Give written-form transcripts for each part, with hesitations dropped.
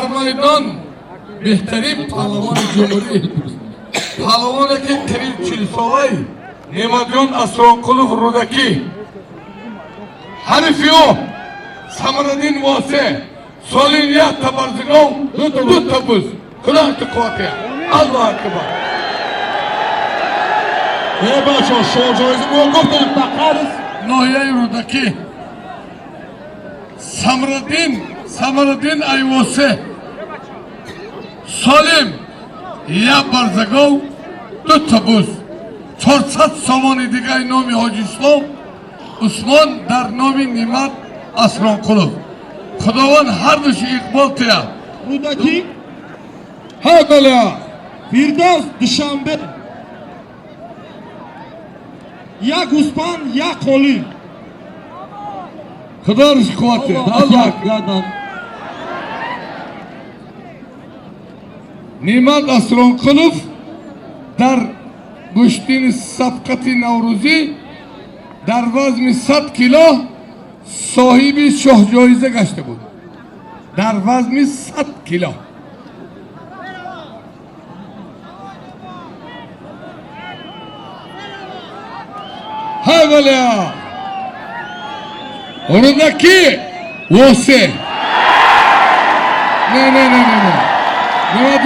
در میدان بهترین پهلوان جمهوری پهلوانی که قریب 40 ساله نعمتجان اسرانقلوف رودکی حریفی او ثمرالدین واسع سالین یک تبرزگاه دو تبوز خدا قوته الله اکبر. بچه ها شما جایزه موقف دارید بقرز ناحیه رودکی ثمرالدین ایواسه سالم یک برزگاه دو تبوز 400 سامان دیگه نام حاجی اسلام عثمان در نام نعمت اسرانقلوف خداوند هر دوش اقبال تیا رودکی ها بله فیردوس دوشنبه یک اسپان یک قلی خدا روش قوته الله اکبر. نعمت اسرانقلوف در گشتین سبقت نوروزی در وزن 100 کیلو صاحب شاه جایزه گشته بود در وزن 100 کیلو. ها بله رودکی واسه نه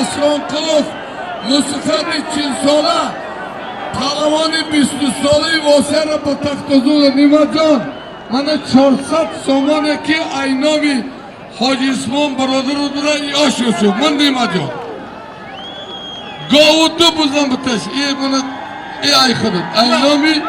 اسرانقلوف موسیقی 40 ساله پهلوان 20 ساله واسه را به تخت حضور نعمت جان من 400 سامانه که اینامی حاجی اسمان برادر رو داره آشو شد من نعمت جان گاو دو بزن بتش ای من ای خودت اینامی